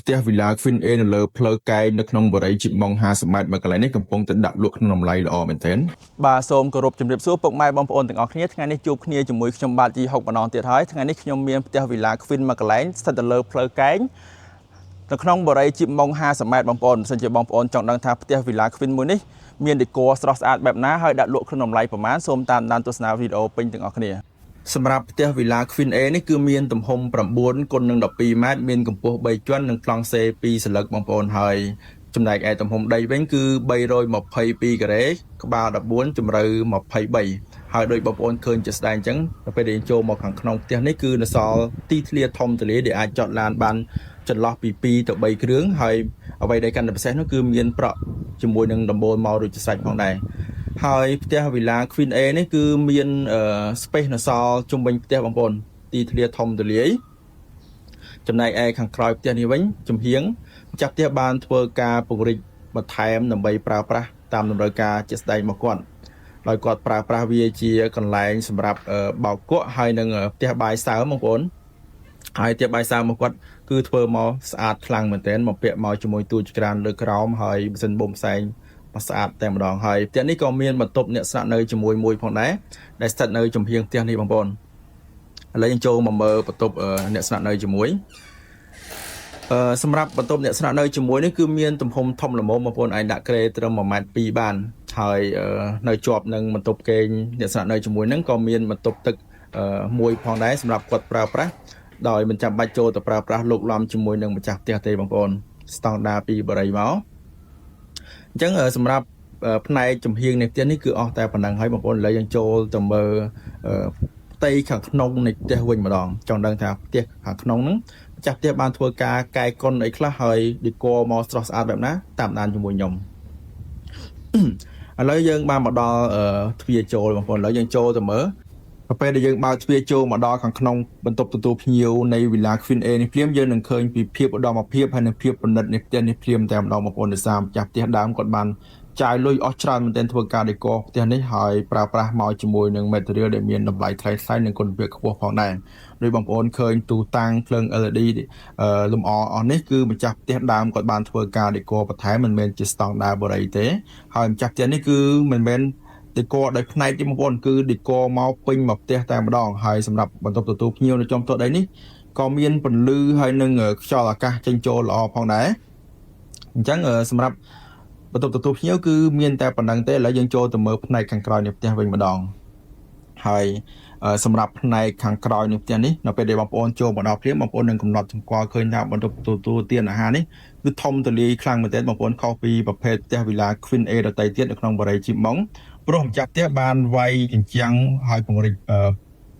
ផ្ទះវីឡា Queen A នៅលើផ្លូវកែងនៅក្នុងបរិយាជីម៉ុង50ម៉ែត្រមួយកន្លែងនេះកំពុងតែដាក់លក់ក្នុងតម្លៃល្អមែនទែនបាទសូមគោរពជំរាបសួរពុកម៉ែបងប្អូនទាំងអស់គ្នាថ្ងៃនេះជួបគ្នាជាមួយខ្ញុំបាទជីហុកម្ដងទៀតហើយថ្ងៃនេះខ្ញុំមានផ្ទះវីឡា Queen មួយកន្លែងស្ថិតនៅលើផ្លូវកែងនៅក្នុងបរិយាជីម៉ុង50ម៉ែត្របងប្អូនបើសិនជាបងប្អូនចង់ដឹងថាផ្ទះវីឡា Queen មួយនេះមានដេក័រស្រស់ស្អាតបែបណាហើយដាក់លក់ក្នុងតម្លៃប្រមាណសូមតាមដានទស្សនាវីដេអូពេញទាំងអស់គ្នាសម្រាប់ផ្ទះវីឡា Queen A នេះគឺមានទំហំ9 x 12ម៉ែត្រមានកម្ពស់3ជាន់និងប្លង់សេ2សន្លឹកបងប្អូនហើយចំណែកឯទំហំដីវិញគឺ322ការ៉េក្បាល14ជម្រៅ23ហើយដោយបងប្អូនឃើញជាស្ដែងអញ្ចឹងដល់ពេលដែលចូលមកខាងក្នុងផ្ទះនេះគឺនៅសល់ទីធ្លាធំទូលាយដែលអាចចតឡានបានចន្លោះពី2ទៅ3គ្រឿងហើយអ្វីដែលកាន់តែពិសេសនោះគឺមានប្រក់ជាមួយនឹងដំបូលមករួចជាស្រេចផងដែរហើយផ្ទះវីឡា Queen A នេះគឺមានspace នៅសល់ជុំវិញផ្ទះបងប្អូនទីធ្លាធំទូលាយចំណែកឯខាងក្រោយផ្ទះនេះវិញចំហៀងម្ចាស់ផ្ទះបានធ្វើការពង្រីកបន្ថែមដើម្បីប្រើប្រាស់តាមតម្រូវការជាក់ស្ដែងរបស់គាត់ដោយគាត់ប្រើប្រាស់វាជាកន្លែងសម្រាប់បោកគក់ហើយនឹងផ្ទះបាយសើមបងប្អូនហើយផ្ទះបាយសើមរបស់គាត់គឺធ្វើមកស្អាតខ្លាំងមែនទែនមកពាក់មកជាមួយទូចក្រានលើក្រោមហើយម៉ាស៊ីនបូមផ្សែងមកស្អាតតែម្ដងហើយផ្ទះនេះក៏មានបន្ទប់អ្នកស្នាក់នៅជាមួយមួយផងដែរដែលស្ថិតនៅចំហៀងផ្ទះនេះបងប្អូនឥឡូវយើងចូលមកមើលបន្ទប់អ្នកស្នាក់នៅជាមួយសម្រាប់បន្ទប់អ្នកស្នាក់នៅជាមួយនេះគឺមានទំហំធំល្មមបងប្អូនអាចដាក់ក្រេត្រឹម1.2ម៉ែត្របានហើយនៅជាប់នឹងបន្ទប់គេងអ្នកស្នាក់នៅជាមួយនឹងក៏មានបន្ទប់ទឹកមួយផងដែរសម្រាប់គាត់ប្រើប្រាស់ដោយមិនចាំបាច់ចូលទៅប្រើប្រាស់លោកលំជាមួយនឹងម្ចាស់ផ្ទះទេបងប្អូនស្តង់ដារពីបរិយាមកអញ្ចឹងសម្រាប់ផ្នែកចំហៀងនៃផ្ទះនេះគឺអស់តែប៉ុណ្ណឹងហើយបងប្អូនឥឡូវយើងចូលទៅមើលផ្ទៃខាងក្នុងនៃផ្ទះវិញម្ដងចង់ដឹងថាផ្ទះខាងក្នុងហ្នឹងម្ចាស់ផ្ទះបានធ្វើការកែកុនអីខ្លះហើយដេក័រមកស្រស់ស្អាតបែបណាតាមដានជាមួយខ្ញុំឥឡូវយើងបានមកដល់ទ្វារចូលបងប្អូនឥឡូវយើងចូលទៅមើលពេលដែលយើងបើកទ្វារចូលមកដល់ខាងក្នុងបន្ទប់ទទួលភ្ញៀវនៃ Villa Queen A នេះភ្លាមយើងនឹងឃើញពីភាពឧត្តមភាពហើយនិងភាពប្រណិតនៃផ្ទះនេះភ្លាមតែម្ដងបងប្អូនដោយសារម្ចាស់ផ្ទះដើមគាត់បានចាយលុយអស់ច្រើនមែនទែនធ្វើការដេក័រផ្ទះនេះហើយប្រើប្រាស់មកជាមួយនឹង material ដែលមានតម្លៃថ្លៃៗនិងគុណភាពខ្ពស់ផងដែរដោយបងប្អូនឃើញទូតាំងភ្លើង LED លម្អអស់នេះគឺម្ចាស់ផ្ទះដើមគាត់បានធ្វើការដេក័របន្ថែមមិនមែនជាស្តង់ដារបរិយាទេហើយម្ចាស់ផ្ទះនេះគឺមិនមែនដេក័រដោយផ្នែកទេបងប្អូនគឺដេក័រមកពេញមកផ្ទះតែម្ដងហើយសម្រាប់បន្ទប់ទទួលភ្ញៀវនៅចំផ្ទះដីនេះក៏មានពន្លឺហើយនឹងខ្យល់អាកាសចេញចូលល្អផងដែរអញ្ចឹងសម្រាប់បន្ទប់ទទួលភ្ញៀវគឺមានតែប៉ុណ្្នឹងទេឥឡូវយើងចូលទៅមើលផ្នែកខាងក្រោយនៃផ្ទះវិញម្ដងហើយសម្រាប់ផ្នែកខាងក្រោយនៃផ្ទះនេះនៅពេលដែលបងប្អូនចូលមកដល់ភ្លាមបងប្អូននឹងកំណត់សម្គាល់ឃើញថាបន្ទប់ទទួលទានអាហារនេះគឺធំទូលាយខ្លាំងមែនទែនបងប្អូនខុសពីប្រភេទផ្ទះ Villa Queen A ដទៃទៀតនៅក្នុងបរិយាជីម៉ុងព្រោះម្ចាស់ផ្ទះបានវាយជញ្ជាំងហើយពង្រីក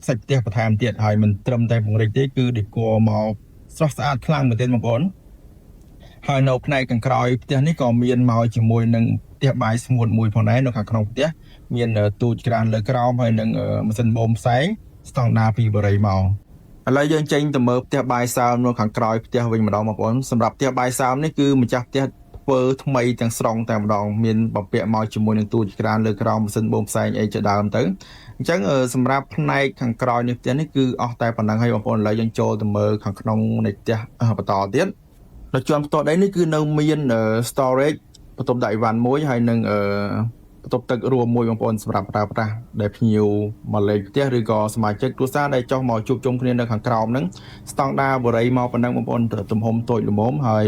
សាច់ផ្ទះបន្ថែមទៀតហើយមិនត្រឹមតែពង្រីកទេគឺដេក័រមកស្រស់ស្អាតខ្លាំងមែនទែនបងប្អូនហើយនៅផ្នែកខាងក្រោយផ្ទះនេះក៏មានមកជាមួយនឹងផ្ទះបាយស្ងួតមួយផងដែរនៅខាងក្នុងផ្ទះមានទូចក្រានលើក្រោមហើយនឹងម៉ាស៊ីនបូមផ្សែងស្តង់ដារពីបរិយាមកឥឡូវយើងចេញទៅមើលផ្ទះបាយសើមនៅខាងក្រោយផ្ទះវិញម្ដងបងប្អូនសម្រាប់ផ្ទះបាយសើមនេះគឺម្ចាស់ផ្ទះធ្វើថ្មីទាំងស្រុងតែម្ដងមានបំពាក់មកជាមួយនឹងទូចក្រានលើក្រោមម៉ាស៊ីនបូមផ្សែងអីជាដើមទៅអញ្ចឹងសម្រាប់ផ្នែកខាងក្រោយនៃផ្ទះនេះគឺអស់តែប៉ុណ្្នឹងហើយបងប្អូនឥឡូវយើងចូលទៅមើលខាងក្នុងនៃផ្ទះបន្តទៀតនៅជាន់ផ្ទាល់ដីនេះគឺនៅមាន storage បន្ទប់ដាក់អីវ៉ាន់មួយហើយនឹងបន្ទប់ទឹករួមមួយបងប្អូនសម្រាប់ប្រើប្រាស់ដែលភ្ញៀវមកលេងផ្ទះឬក៏សមាជិកគ្រួសារដែលចុះមកជួបជុំគ្នានៅខាងក្រោមហ្នឹងស្តង់ដារបរិយាមកប៉ុណ្ណឹងបងប្អូនទំហំតូចល្មមហើយ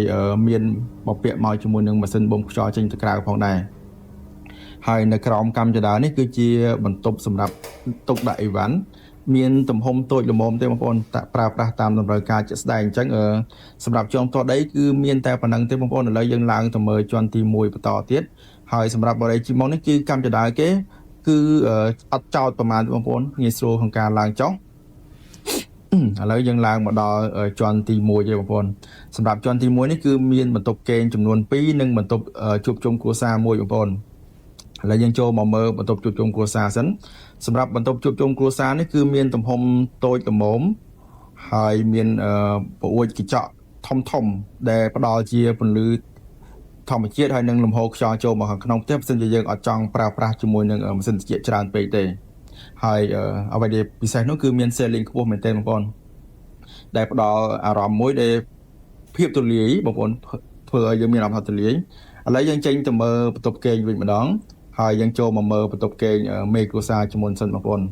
មានបំពាក់មកជាមួយនឹងម៉ាស៊ីនបូមខ្យល់ចេញទៅក្រៅផងដែរហើយនៅក្រោមកម្មចដានេះគឺជាបន្ទប់សម្រាប់ទុកដាក់អីវ៉ាន់មានទំហំតូចល្មមទេបងប្អូនប្រើប្រាស់តាមតម្រូវការជាក់ស្ដែងអញ្ចឹងសម្រាប់ជាន់ផ្ទាល់ដីគឺមានតែប៉ុណ្្នឹងទេបងប្អូនឥឡូវយើងឡើងទៅមើលជាន់ទី1បន្តទៀតហើយសម្រាប់បរិយាជីម៉ុងនេះគឺកម្មចដាគេគឺអត់ចោតប្រមាណបងប្អូនងាយស្រួលក្នុងការឡើងចុះឥឡូវយើងឡើងមកដល់ជាន់ទី1ទេបងប្អូនសម្រាប់ជាន់ទី1នេះគឺមានបន្ទប់គេងចំនួន2និងបន្ទប់ជួបជុំគ្រួសារមួយបងប្អូនឥឡូវយើងចូលមកមើលបន្ទប់ជួបជុំគ្រួសារសិនសម្រាប់បន្ទប់ជួបជុំគ្រួសារនេះគឺមានទំហំតូចល្មមហើយមានប្រអួចកញ្ចក់ធំដែលផ្ដល់ជាពន្លឺធម្មជាតិហើយនឹងលំហូរខ្យល់ចូលមកខាងក្នុងផ្ទះបើមិនជាយើងអត់ចង់ប្រើប្រាស់ជាមួយនឹងម៉ាស៊ីនត្រជាក់ច្រើនពេកទេហើយអ្វីដែលពិសេសនោះគឺមាន ceiling ខ្ពស់មែនទែនបងប្អូនដែលផ្ដល់អារម្មណ៍មួយដែល ភាពទូលាយបងប្អូនធ្វើឲ្យយើងមានអារម្មណ៍ថាទូលាយឥឡូវយើងចេញទៅមើលបន្ទប់គេងវិញម្ដងហើយយើងចូលមកមើលបន្ទប់គេងមេគ្រួសារជាមុនសិនបងប្អូន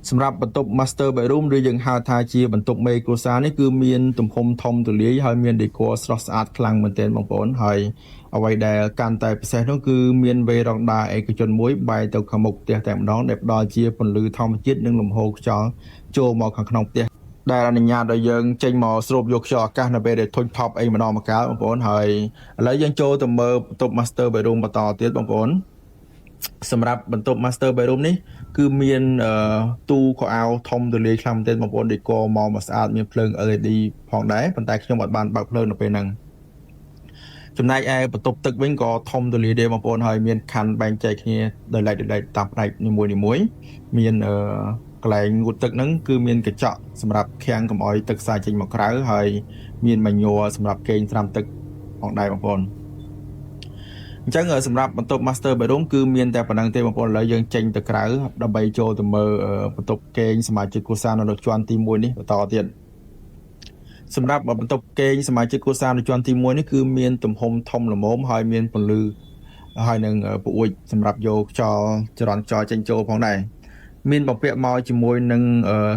សម្រាប់បន្ទប់ Master Bedroom ឬយើងហៅថាជាបន្ទប់មេគ្រួសារនេះគឺមានទំហំធំទូលាយហើយមាន decor ស្រស់ស្អាតខ្លាំងមែនទែនបងប្អូនហើយអ្វីដែលកាន់តែពិសេសនោះគឺមានវេរ៉ង់ដាឯកជនមួយបែរទៅខាងមុខផ្ទះតែម្ដងដែលផ្ដល់ជាពន្លឺធម្មជាតិនិងលំហូរខ្យល់ចូលមកខាងក្នុងផ្ទះដែលអនុញ្ញាតឲ្យយើងចេញមកស្រូបយកខ្យល់អាកាសនៅពេលដែលធុញថប់អីម្ដងម្កាលបងប្អូនហើយឥឡូវយើងចូលទៅមើលបន្ទប់ Master Bedroom បន្តទៀតបងប្អូនសម្រាប់បន្ទប់ Master Bedroom នេះគឺមានទូខោអាវធំទូលាយខ្លាំងមែនទែនបងប្អូន decor មកស្អាតមានភ្លើង LED ផងដែរប៉ុន្តែខ្ញុំអត់បានបើកភ្លើងនៅពេលហ្នឹងចំណែកឯបន្ទប់ទឹកវិញក៏ធំទូលាយដែរបងប្អូនហើយមានខណ្ឌបែងចែកគ្នាដោយឡែកតាមផ្នែកនីមួយៗមានកន្លែងងូតទឹកហ្នឹងគឺមានកញ្ចក់សម្រាប់ខាំងកុំឲ្យទឹកសាយចេញមកក្រៅហើយមានម៉ាញ៉ូសម្រាប់គេងត្រាំទឹកផងដែរបងប្អូនអញ្ចឹងសម្រាប់បន្ទប់ Master Bedroom គឺមានតែប៉ុណ្្នឹងទេបងប្អូនឥឡូវយើងចេញទៅក្រៅដើម្បីចូលទៅមើលបន្ទប់គេងសមាជិកគ្រួសារនៅលើជាន់ទី1នេះបន្តទៀតសម្រាប់បន្ទប់គេងសមាជិកគ្រួសារនៅជាន់ទី1នេះគឺមានទំហំធំល្មមហើយមានពន្លឺហើយនឹងពូអួចសម្រាប់យកខ្យល់ចរន្តខ្យល់ចេញចូលផងដែរមានបំពាក់មកជាមួយនឹង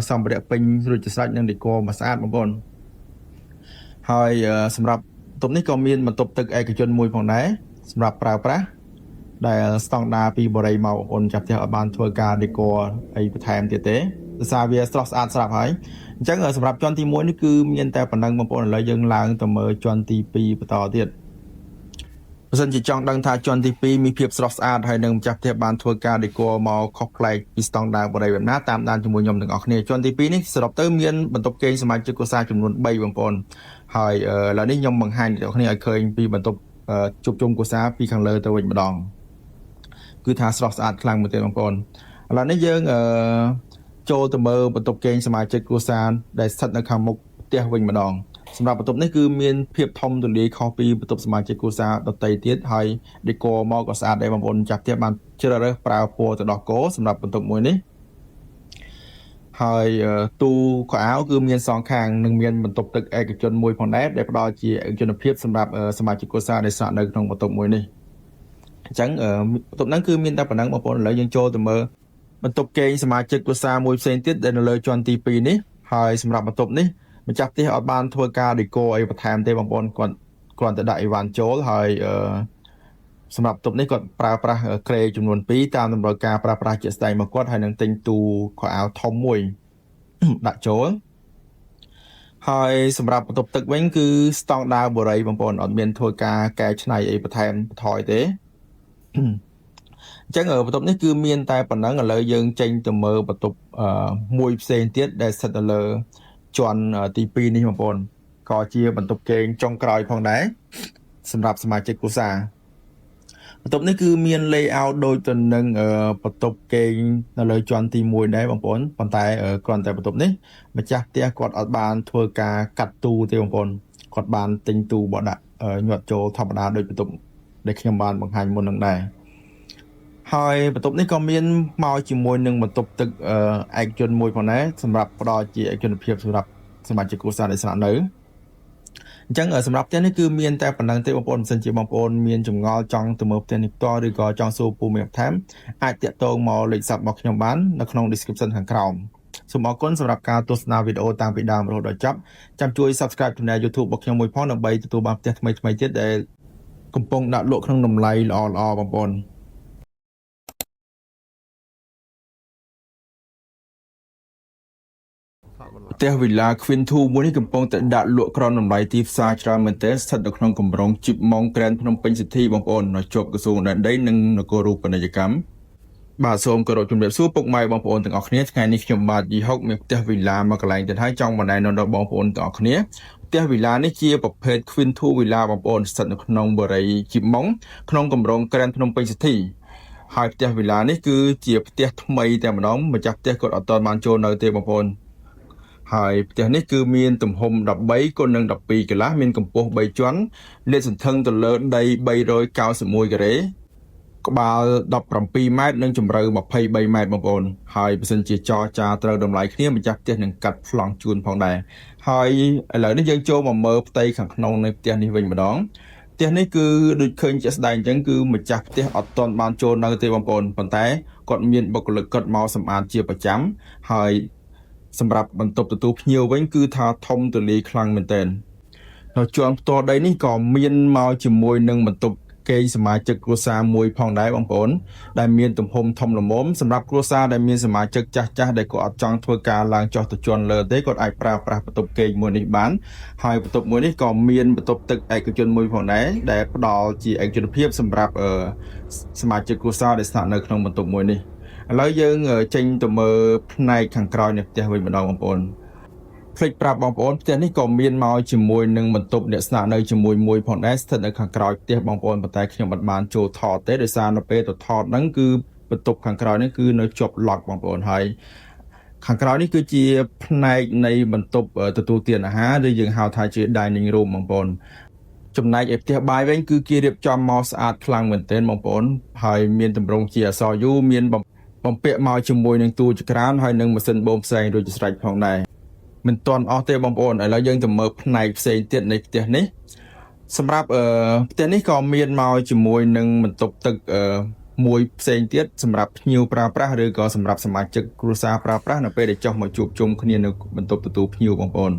សម្ភារៈពេញរួចជាស្រេចនឹង decor មកស្អាតបងប្អូនហើយសម្រាប់បន្ទប់នេះក៏មានបន្ទប់ទឹកឯកជនមួយផងដែរសម្រាប់ប្រើប្រាស់ដែលស្តង់ដារពីបរិយាមកបងប្អូនចាប់ផ្ទះឲ្យបានធ្វើការ decor អីបន្ថែមទៀតទេដោយសារវាស្រស់ស្អាតស្រាប់ហើយអញ្ចឹងសម្រាប់ជាន់ទី1នេះគឺមានតែប៉ុណ្ណឹងបងប្អូនឥឡូវយើងឡើងទៅមើលជាន់ទី2បន្តទៀតបើសិនជាចង់ដឹងថាជាន់ទី2មានភាពស្រស់ស្អាតហើយនឹងម្ចាស់ផ្ទះបានធ្វើការ decor មកខុសប្លែកពីស្តង់ដារបរិយាបែបណាតាមដានជាមួយខ្ញុំទាំងអស់គ្នាជាន់ទី2នេះសរុបទៅមានបន្ទប់គេងសមាជិកគ្រួសារចំនួន3បងប្អូនហើយឥឡូវនេះខ្ញុំបង្ហាញអ្នកគ្នាឲ្យឃើញពីបន្ទប់ជួបជុំគ្រួសារពីខាងលើទៅវិញម្ដងគឺថាស្រស់ស្អាតខ្លាំងមែនទេបងប្អូនឥឡូវនេះយើងចូលទៅមើលបន្ទប់គេងសមាជិកគ្រួសារដែលស្ថិតនៅខាងមុខផ្ទះវិញម្ដងសម្រាប់បន្ទប់នេះគឺមានភាពធំទូលាយខុសពីបន្ទប់សមាជិកគ្រួសារដទៃទៀតហើយ decor មកក៏ស្អាតដែរបងប្អូនចាស់ផ្ទះបានជ្រើសរើសប្រើពណ៌ទៅដោះគោសម្រាប់បន្ទប់មួយនេះហើយទូខោអាវគឺមានសងខាងនិងមានបន្ទប់ទឹកឯកជនមួយផងដែរដែលផ្ដល់ជាឯកជនភាពសម្រាប់សមាជិកគ្រួសារដែលស្នាក់នៅក្នុងបន្ទប់មួយនេះអញ្ចឹងបន្ទប់ហ្នឹងគឺមានតែប៉ុណ្ណឹងបងប្អូនឥឡូវយើងចូលទៅមើលបន្ទប់គេងសមាជិកគ្រួសារមួយផ្សេងទៀតដែលនៅលើជាន់ទី2នេះហើយសម្រាប់បន្ទប់នេះម្ចាស់ផ្ទះអត់បានធ្វើការ decor អីបន្ថែមទេបងប្អូនគាត់គ្រាន់តែដាក់អីវ៉ាន់ចូលហើយសម្រាប់បន្ទប់នេះគាត់ប្រើប្រាស់ក្រេចំនួន2តាមតម្រូវការប្រើប្រាស់ជាក់ស្ដែងរបស់គាត់ហើយនឹងទិញទូខោអាវធំមួយដាក់ចូលហើយសម្រាប់បន្ទប់ទឹកវិញគឺស្តង់ដារបរិយាបងប្អូនអត់មានធ្វើការកែច្នៃអីបន្ថែមបន្ថយទេអញ្ចឹងបន្ទប់នេះគឺមានតែប៉ុណ្ណឹងឥឡូវយើងចេញទៅមើលបន្ទប់មួយផ្សេងទៀតដែលស្ថិតនៅលើជាន់ទី2នេះបងប្អូនក៏ជាបន្ទប់គេងចុងក្រោយផងដែរសម្រាប់សមាជិកគ្រួសារបន្ទប់នេះគឺមាន layout ដូចទៅនឹងបន្ទប់គេងនៅលើជាន់ទី1ដែរបងប្អូនប៉ុន្តែគ្រាន់តែបន្ទប់នេះម្ចាស់ផ្ទះគាត់អត់បានធ្វើការកាត់ទូទេបងប្អូនគាត់បានទិញទូបដាក់ញាត់ចូលធម្មតាដូចបន្ទប់ដែលខ្ញុំបានបង្ហាញមុននឹងដែរហើយបន្ទប់នេះក៏មានមកជាមួយនឹងបន្ទប់ទឹកឯកជនមួយផងដែរសម្រាប់ផ្ដល់ជាឯកជនភាពសម្រាប់សមាជិកគ្រួសារដែលស្នាក់នៅអញ្ចឹងសម្រាប់ផ្ទះនេះគឺមានតែប៉ុណ្្នឹងទេបងប្អូនបើសិនជាបងប្អូនមានចម្ងល់ចង់ទៅមើលផ្ទះនេះផ្ទាល់ឬក៏ចង់សួរពូមានបន្ថែមអាចតាក់ទងមកលេខស័ព្ទរបស់ខ្ញុំបាននៅក្នុង description ខាងក្រោមសូមអរគុណសម្រាប់ការទស្សនាវីដេអូតាំងពីដើមរហូតដល់ចប់ចាំជួយ Subscribe Channel YouTube របស់ខ្ញុំមួយផងដើម្បីទទួលបានផ្ទះថ្មីៗទៀតដែលកំពុងដាក់លក់ក្នុងតម្លៃល្អៗបងប្អូនផ្ទះ Villa Queen 2 មួយនេះកំពុងតែដាក់លក់ក្រោមតម្លៃទីផ្សារច្រើនមែនទែនស្ថិតនៅក្នុងគម្រោង Chip Mong Grand ភ្នំពេញ City បងប្អូននៅជាប់ក្រសួងដែនដីនិងនគររូបនីយកម្មបាទសូមគោរពជំរាបសួរពុកម៉ែបងប្អូនទាំងអស់គ្នាថ្ងៃនេះខ្ញុំបាទយីហុកមានផ្ទះ Villa មកកន្លែងទៀតហើយចង់បណ្ដៃដល់បងប្អូនទាំងអស់គ្នាផ្ទះ Villa នេះជាប្រភេទ Queen 2 Villa បងប្អូនស្ថិតនៅក្នុងបរិយា Chip Mong ក្នុងគម្រោង Grand ភ្នំពេញ City ហើយផ្ទះ Villa នេះគឺជាផ្ទះថ្មីតែម្ដងម្ចាស់ផ្ទះគាត់អត់ទាន់បានចូលនៅទេបងប្អូនហើយផ្ទះនេះគឺមានទំហំ13 គុណនឹង12កន្លះមានកម្ពស់3ជាន់លាតសន្ធឹងទៅលើដី391ការ៉េ ក្បាល17ម៉ែត្រនិងជម្រៅ23ម៉ែត្របងប្អូនហើយបើសិនជាចរចាត្រូវតម្លៃគ្នាម្ចាស់ផ្ទះនឹងកាត់ប្លង់ជូនផងដែរហើយឥឡូវនេះយើងចូលមកមើលផ្ទៃខាងក្នុងនៃផ្ទះនេះវិញម្ដងផ្ទះនេះគឺដូចឃើញជាក់ស្ដែងអញ្ចឹងគឺម្ចាស់ផ្ទះអត់ទាន់បានចូលនៅទេបងប្អូនប៉ុន្តែគាត់មានបុគ្គលិកគាត់មកសម្អាតជាប្រចាំហើយសម្រាប់បន្ទប់ទទួលភ្ញៀវវិញគឺថាធំទូលាយខ្លាំងមែនទែនហើយជាន់ផ្ទាល់ដីនេះក៏មានមកជាមួយនឹងបន្ទប់គេសមាជិកគ្រួសារមួយផងដែរបងប្អូនដែលមានទំហំធំល្មមសម្រាប់គ្រួសារដែលមានសមាជិកចាស់ៗដែលគាត់អត់ចង់ធ្វើការឡើងចុះទៅជាន់លើទេគាត់អាចប្រើប្រាស់បន្ទប់គេមួយនេះបានហើយបន្ទប់មួយនេះក៏មានបន្ទប់ទឹកឯកជនមួយផងដែរដែលផ្ដល់ជាឯកជនភាពសម្រាប់សមាជិកគ្រួសារដែលស្នាក់នៅក្នុងបន្ទប់មួយនេះឥឡូវយើងចេញទៅមើលផ្នែកខាងក្រោយនៃផ្ទះវិញម្ដងបងប្អូនភ្លេចប្រាប់បងប្អូនផ្ទះនេះក៏មានមកជាមួយនឹងបន្ទប់អ្នកស្នាក់នៅជាមួយមួយផងដែរស្ថិតនៅខាងក្រោយផ្ទះបងប្អូនប៉ុន្តែខ្ញុំមិនបានចូលថតទេដោយសារនៅពេលទៅថតហ្នឹងគឺបន្ទប់ខាងក្រោយនេះគឺនៅជាប់ឡុកបងប្អូនហើយខាងក្រោយនេះគឺជាផ្នែកនៃបន្ទប់ទទួលទានអាហារដែលយើងហៅថាជា dining room បងប្អូនចំណែកឯផ្ទះបាយវិញគឺគេរៀបចំមកស្អាតខ្លាំងមែនទែនបងប្អូនហើយមានទម្រង់ជាអក្សរ U មានបំពាក់មកជាមួយនឹងទូចក្រានហើយនឹងម៉ាស៊ីនបូមផ្សេងដូចជាស្រេចផងដែរមិនទាន់អស់ទេបងប្អូនឥឡូវយើងទៅមើលផ្នែកផ្សេងទៀតនៃផ្ទះនេះសម្រាប់ផ្ទះនេះក៏មានមកជាមួយនឹងបន្ទប់ទឹកមួយផ្សេងទៀតសម្រាប់ភ្ញៀវប្រើប្រាស់ឬក៏សម្រាប់សមាជិកគ្រួសារប្រើប្រាស់នៅពេលដែលចុះមកជួបជុំគ្នានៅបន្ទប់ទទួលភ្ញៀវបងប្អូន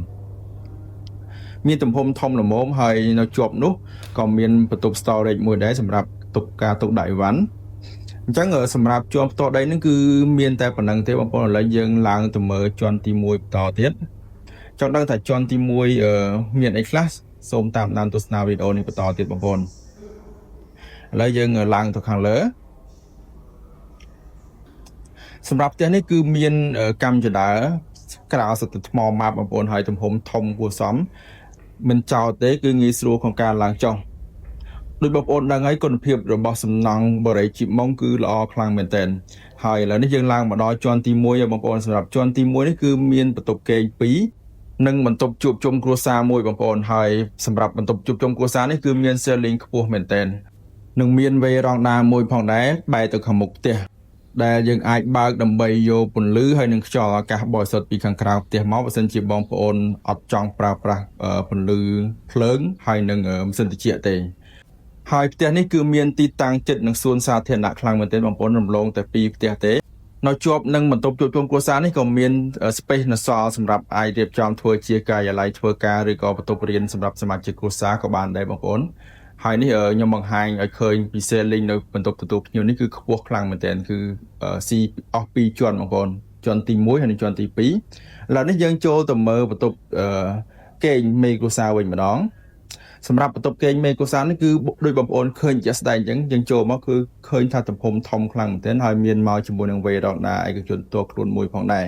មានទំហំធំល្មមហើយនៅជាប់នោះក៏មានបន្ទប់ storage មួយដែរសម្រាប់ទុកការទុកដាក់អីវ៉ាន់អញ្ចឹងសម្រាប់ជាន់ផ្ទាល់ដីហ្នឹងគឺមានតែប៉ុណ្្នឹងទេបងប្អូនឥឡូវយើងឡើងទៅមើលជាន់ទី1បន្តទៀតចង់ដឹងថាជាន់ទី1មានអីខ្លះសូមតាមដានទស្សនាវីដេអូនេះបន្តទៀតបងប្អូនឥឡូវយើងឡើងទៅខាងលើសម្រាប់ផ្ទះនេះគឺមានកម្មចដើក្រៅសុទ្ធថ្មម៉ាប់បងប្អូនហើយទំហំធំគួរសមមិនចោលទេគឺងាយស្រួលក្នុងការឡើងចុះដោយបងប្អូនដឹងហើយគុណភាពរបស់សំណង់បរិយាជីម៉ុងគឺល្អខ្លាំងមែនទែនហើយឥឡូវនេះយើងឡើងមកដល់ជាន់ទី1ហើយបងប្អូនសម្រាប់ជាន់ទី1នេះគឺមានបន្ទប់គេង2និងបន្ទប់ជួបជុំគ្រួសារមួយបងប្អូនហើយសម្រាប់បន្ទប់ជួបជុំគ្រួសារនេះគឺមាន ceiling ខ្ពស់មែនទែននិងមានវេរ៉ង់ដាមួយផងដែរបែរទៅខាងមុខផ្ទះដែលយើងអាចបើកដើម្បីយកពន្លឺហើយនឹងខ្យល់អាកាសបរិសុទ្ធពីខាងក្រៅផ្ទះមកបើសិនជាបងប្អូនអត់ចង់ប្រើប្រាស់ពន្លឺភ្លើងហើយនឹងម៉ាស៊ីនត្រជាក់ទេហើយផ្ទះនេះគឺមានទីតាំងជិតនឹងសួនសាធារណៈខ្លាំងមែនទែនបងប្អូនរំលងតែ2ផ្ទះទេនៅជាប់នឹងបន្ទប់ជួបជុំគ្រួសារនេះក៏មាន space នៅសល់សម្រាប់អាចរៀបចំធ្វើជាការិយាល័យធ្វើការឬក៏បន្ទប់រៀនសម្រាប់សមាជិកគ្រួសារក៏បានដែរបងប្អូនហើយនេះខ្ញុំបង្ហាញឲ្យឃើញពី ceiling នៅបន្ទប់ទទួលភ្ញៀវនេះគឺខ្ពស់ខ្លាំងមែនទែនគឺស៊ីអស់2ជាន់បងប្អូនជាន់ទី1ហើយនិងជាន់ទី2ឥឡូវនេះយើងចូលទៅមើលបន្ទប់គេងមេគ្រួសារវិញម្ដងសម្រាប់បន្ទប់គេងមេគ្រួសារនេះគឺដោយបងប្អូនឃើញជាក់ស្ដែងអញ្ចឹងយើងចូលមកគឺឃើញថាទំហំធំខ្លាំងមែនទែនហើយមានមកជាមួយនឹងវេរ៉ង់ដាឯកជនតខ្លួនមួយផងដែរ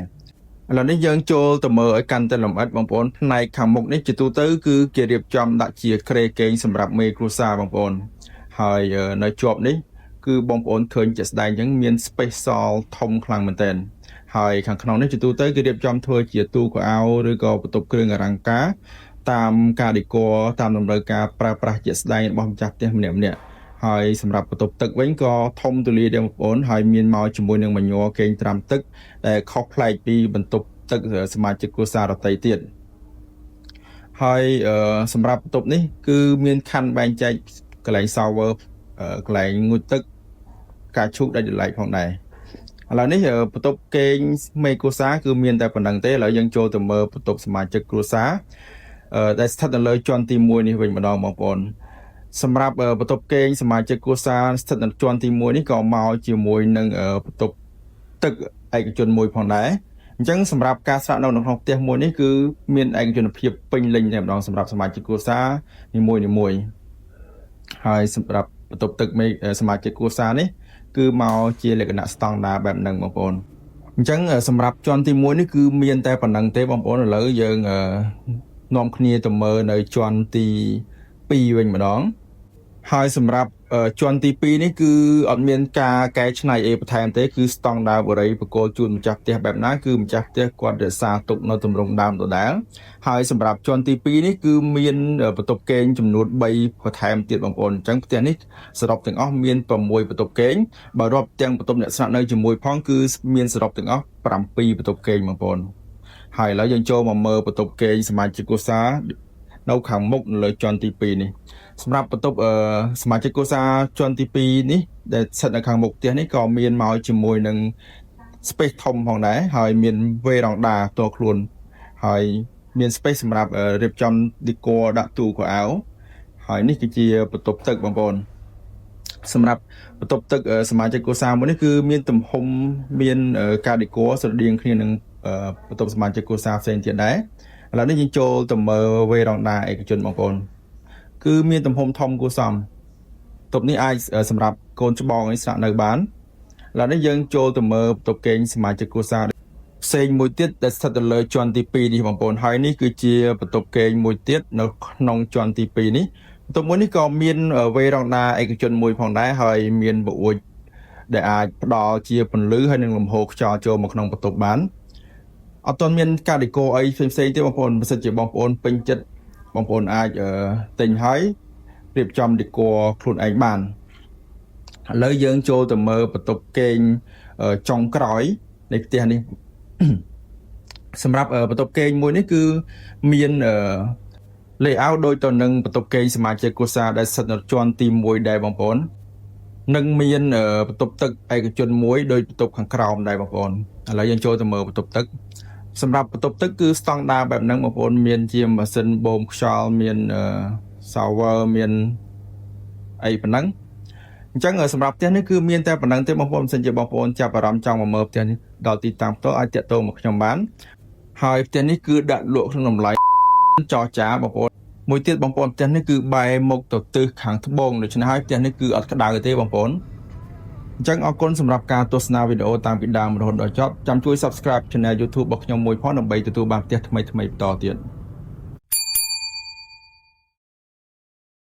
ឥឡូវនេះយើងចូលទៅមើលឲ្យកាន់តែលម្អិតបងប្អូនផ្នែកខាងមុខនេះជាទូទៅគឺគេរៀបចំដាក់ជាគ្រែគេងសម្រាប់មេគ្រួសារបងប្អូនហើយនៅជាប់នេះគឺបងប្អូនឃើញជាក់ស្ដែងអញ្ចឹងមាន space សល់ធំខ្លាំងមែនទែនហើយខាងក្នុងនេះជាទូទៅគេរៀបចំធ្វើជាទូកៅអៅឬក៏បន្ទប់គ្រឿងអលង្ការតាមការដេក័រតាមតម្រូវការប្រើប្រាស់ជាក់ស្ដែងរបស់ម្ចាស់ផ្ទះម្នាក់ៗហើយសម្រាប់បន្ទប់ទឹកវិញក៏ធំទូលាយដែរបងប្អូនហើយមានមកជាមួយនឹងមញ័រគេងត្រាំទឹកដែលខុសប្លែកពីបន្ទប់ទឹកសមាជិកគ្រួសារដទៃទៀតហើយសម្រាប់បន្ទប់នេះគឺមានខណ្ឌបែងចែកកន្លែង shower កន្លែងងូតទឹកការឈូកដាច់ដោយឡែកផងដែរឥឡូវនេះបន្ទប់គេងមេគ្រួសារគឺមានតែប៉ុណ្្នឹងទេឥឡូវយើងចូលទៅមើលបន្ទប់សមាជិកគ្រួសារដែលស្ថិតនៅលើជាន់ទី1នេះវិញម្ដងបងប្អូនសម្រាប់បន្ទប់គេងសមាជិកគ្រួសារស្ថិតនៅជាន់ទី1នេះក៏មកជាមួយនឹងបន្ទប់ទឹកឯកជនមួយផងដែរអញ្ចឹងសម្រាប់ការស្នាក់នៅក្នុងផ្ទះមួយនេះគឺមានឯកជនភាពពេញលេញតែម្ដងសម្រាប់សមាជិកគ្រួសារនីមួយៗហើយសម្រាប់បន្ទប់ទឹកសមាជិកគ្រួសារនេះគឺមកជាលក្ខណៈស្តង់ដារបែបហ្នឹងបងប្អូនអញ្ចឹងសម្រាប់ជាន់ទី1នេះគឺមានតែប៉ុណ្្នឹងទេបងប្អូនឥឡូវយើងនាំគ្នាទៅមើលនៅជាន់ទី2វិញម្ដងហើយសម្រាប់ ជាន់ទី2នេះគឺអត់មានការកែច្នៃអីបន្ថែមទេគឺស្តង់ដារបរិយាបកលជូនម្ចាស់ផ្ទះបែបណាគឺម្ចាស់ផ្ទះគាត់រក្សាទុកនៅទម្រង់ដើមដដែលហើយសម្រាប់ជាន់ទី2នេះគឺមានបន្ទប់គេងចំនួន3បន្ថែមទៀតបងប្អូនអញ្ចឹងផ្ទះនេះសរុបទាំងអស់មាន6បន្ទប់គេងបើរាប់ទាំងបន្ទប់អ្នកស្នាក់នៅជាមួយផងគឺមានសរុបទាំងអស់7បន្ទប់គេងបងប្អូនហើយឥឡូវយើងចូលមកមើលបន្ទប់គេងសមាជិកគ្រួសារនៅខាងមុខនៅលើជាន់ទី2នេះសម្រាប់បន្ទប់សមាជិកគ្រួសារជាន់ទី2នេះដែលស្ថិតនៅខាងមុខផ្ទះនេះក៏មានមកជាមួយនឹង space ធំផងដែរហើយមានវេរ៉ង់ដាផ្ទាល់ខ្លួនហើយមាន space សម្រាប់រៀបចំ decor ដាក់ទូខោអាវហើយនេះគឺជាបន្ទប់ទឹកបងប្អូនសម្រាប់បន្ទប់ទឹកសមាជិកគ្រួសារមួយនេះគឺមានទំហំមានការ decor ស្រដៀងគ្នានឹងបន្ទប់សមាជិកគ្រួសារផ្សេងទៀតដែរឥឡូវនេះយើងចូលទៅមើលវេរ៉ង់ដាឯកជនបងប្អូនគឺមានទំហំធំគួរសមបន្ទប់នេះអាចសម្រាប់កូនច្បងនេះស្នាក់នៅបានឥឡូវនេះយើងចូលទៅមើលបន្ទប់គេងសមាជិកគ្រួសារផ្សេងមួយទៀតដែលស្ថិតនៅលើជាន់ទី2នេះបងប្អូនហើយនេះគឺជាបន្ទប់គេងមួយទៀតនៅក្នុងជាន់ទី2នេះបន្ទប់មួយនេះក៏មានវេរ៉ង់ដាឯកជនមួយផងដែរហើយមានបអួចដែលអាចផ្ដល់ជាពន្លឺហើយនឹងលំហូរខ្យល់ចូលមកក្នុងបន្ទប់បានអត់ទាន់មានការ decor អីផ្សេងៗទេបងប្អូនបើសិនជាបងប្អូនពេញចិត្តបងប្អូនអាចទិញហើយរៀបចំ decor ខ្លួនឯងបានឥឡូវយើងចូលទៅមើលបន្ទប់គេងចុងក្រោយនៃផ្ទះនេះសម្រាប់បន្ទប់គេងមួយនេះគឺមាន layout ដូចទៅនឹងបន្ទប់គេងសមាជិកគ្រួសារដែលស្ថិតនៅជាន់ទី1ដែរបងប្អូននិងមានបន្ទប់ទឹកឯកជនមួយដោយបន្ទប់ខាងក្រោមដែរបងប្អូនឥឡូវយើងចូលទៅមើលបន្ទប់ទឹកសម្រាប់បន្ទប់ទឹកគឺស្តង់ដារបែបហ្នឹងបងប្អូនមានជាម៉ាស៊ីនបូមខ្យល់មាន shower មានអីប៉ុណ្ណឹងអញ្ចឹងសម្រាប់ផ្ទះនេះគឺមានតែប៉ុណ្ណឹងទេបងប្អូនមិនសិនជាបងប្អូនចាប់អារម្មណ៍ចង់មកមើលផ្ទះនេះដល់ទីតាំងផ្ទាល់អាចតាក់ទងមកខ្ញុំបានហើយផ្ទះនេះគឺដាក់លក់ក្នុងតម្លៃចរចាបងប្អូនមួយទៀតបងប្អូនផ្ទះនេះគឺបែរមុខទៅទិសខាងត្បូងដូច្នេះហើយផ្ទះនេះគឺអត់ក្តៅទេបងប្អូនអញ្ចឹងអរគុណសម្រាប់ការទស្សនាវីដេអូតាំងពីដើមរហូតដល់ចប់ចាំជួយ Subscribe Channel YouTube របស់ខ្ញុំមួយផងដើម្បីទទួលបានផ្ទះថ្មីៗបន្តទៀត